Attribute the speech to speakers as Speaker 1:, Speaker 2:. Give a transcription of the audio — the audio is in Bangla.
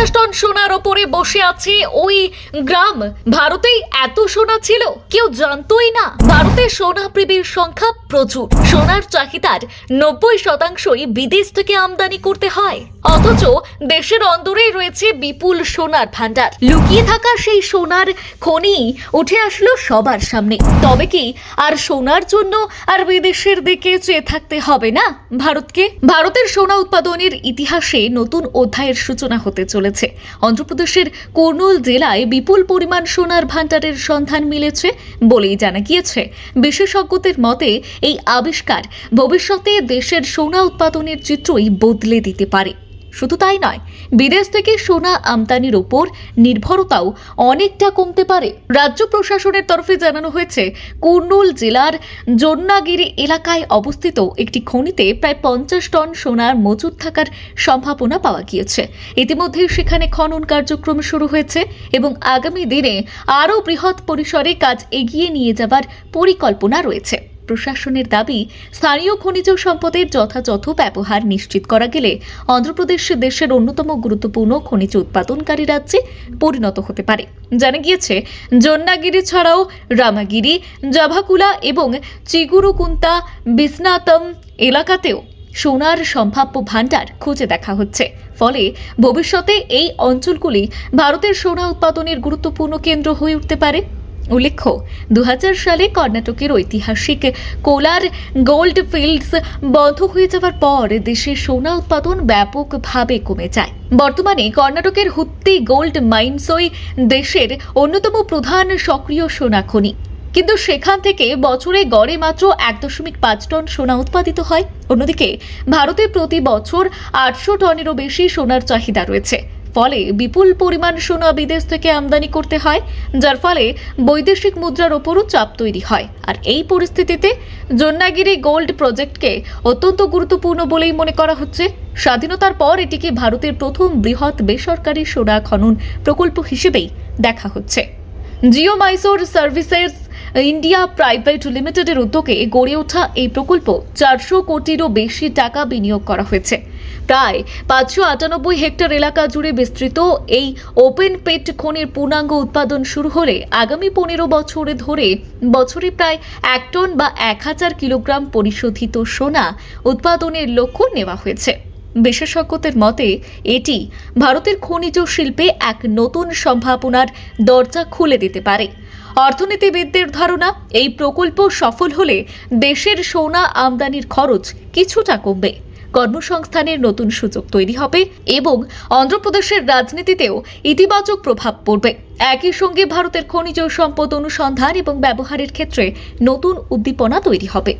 Speaker 1: 50 টন সোনার ওপরে বসে আছে ওই গ্রাম। ভারতেই এত সোনা ছিল কেউ জানতোই না। ভারতে সোনা প্রেমীর সংখ্যা প্রচুর। সোনার চাহিদার 90% বিদেশ থেকে আমদানি করতে হয়, অথচ দেশের অন্দরেই রয়েছে বিপুল সোনার ভান্ডার। লুকিয়ে থাকা সেই সোনার খনি উঠে আসলো সবার সামনে। তবে কি আর সোনার জন্য আর বিদেশের দিকে চেয়ে থাকতে হবে না ভারতকে? ভারতের সোনা উৎপাদনের ইতিহাসে নতুন অধ্যায়ের সূচনা হতে চলেছে। অন্ধ্রপ্রদেশের কুর্নুল জেলায় বিপুল পরিমাণ সোনার ভান্ডারের সন্ধান মিলেছে বলেই জানা গিয়েছে। বিশেষজ্ঞদের মতে এই আবিষ্কার ভবিষ্যতে দেশের সোনা উৎপাদনের চিত্রই বদলে দিতে পারে। শুধু তাই নয়, বিদেশ থেকে সোনা আমদানির উপর নির্ভরতাও অনেকটা কমতে পারে। রাজ্য প্রশাসনের তরফে জানানো হয়েছে, কুর্নুল জেলার জন্নাগিরি এলাকায় অবস্থিত একটি খনিতে প্রায় 50 টন সোনার মজুদ থাকার সম্ভাবনা পাওয়া গিয়েছে। ইতিমধ্যেই সেখানে খনন কার্যক্রম শুরু হয়েছে এবং আগামী দিনে আরও বৃহৎ পরিসরে কাজ এগিয়ে নিয়ে যাবার পরিকল্পনা রয়েছে। প্রশাসনের দাবি, স্থানীয় খনিজ সম্পদের যথাযথ ব্যবহার নিশ্চিত করা গেলে অন্ধ্রপ্রদেশ দেশের অন্যতম গুরুত্বপূর্ণ খনিজ উৎপাদনকারী রাজ্যে পরিণত হতে পারে। জানা গিয়েছে, জন্নাগিরি ছাড়াও রামাগিরি, জাভাকুলা এবং চিগুরুকুন্তা বিসনাতম এলাকাতেও সোনার সম্ভাব্য ভান্ডার খুঁজে দেখা হচ্ছে। ফলে ভবিষ্যতে এই অঞ্চলগুলি ভারতের সোনা উৎপাদনের গুরুত্বপূর্ণ কেন্দ্র হয়ে উঠতে পারে। উল্লেখ্য, 2000 সালে কর্ণাটকের ঐতিহাসিক কোলার গোল্ড ফিল্ডস বন্ধ হয়ে যাওয়ার পর দেশের সোনা উৎপাদন ব্যাপকভাবে কমে যায়। বর্তমানে কর্ণাটকের হুত্তি গোল্ড মাইন্সই দেশের অন্যতম প্রধান সক্রিয় সোনা খনি, কিন্তু সেখান থেকে বছরে গড়ে মাত্র 1.5 টন সোনা উৎপাদিত হয়। অন্যদিকে ভারতে প্রতি বছর 800 টনেরও বেশি সোনার চাহিদা রয়েছে। ফলে বিপুল পরিমাণ সোনা বিদেশ থেকে আমদানি করতে হয়, যার ফলে বৈদেশিক মুদ্রার ওপরও চাপ তৈরি হয়। আর এই পরিস্থিতিতে জন্নাগিরি গোল্ড প্রজেক্টকে অত্যন্ত গুরুত্বপূর্ণ বলেই মনে করা হচ্ছে। স্বাধীনতার পর এটিকে ভারতের প্রথম বৃহৎ বেসরকারি সোনা খনন প্রকল্প হিসেবেই দেখা হচ্ছে। Jio Mysore services India private লিমিটেডের উদ্যোগে গড়ে ওঠা এই প্রকল্প 400 কোটিরও বেশি টাকা বিনিয়োগ করা হয়েছে। প্রায় 598 হেক্টর এলাকা জুড়ে বিস্তৃত এই ওপেন পেট খনির পূর্ণাঙ্গ উৎপাদন শুরু হলে আগামী 15 বছরে ধরে বছরে প্রায় 1 টন বা 1000 কিলোগ্রাম পরিশোধিত সোনা উৎপাদনের লক্ষ্য নেওয়া হয়েছে। বিশেষজ্ঞদের মতে এটি ভারতের খনিজ শিল্পে এক নতুন সম্ভাবনার দরজা খুলে দিতে পারে। অর্থনীতিবিদদের ধারণা, এই প্রকল্প সফল হলে দেশের সোনা আমদানির খরচ কিছুটা কমবে, কর্মসংস্থানের নতুন সুযোগ তৈরি হবে এবং অন্ধ্রপ্রদেশের রাজনীতিতেও ইতিবাচক প্রভাব পড়বে। একই সঙ্গে ভারতের খনিজ সম্পদ অনুসন্ধান এবং ব্যবহারের ক্ষেত্রে নতুন উদ্দীপনা তৈরি হবে।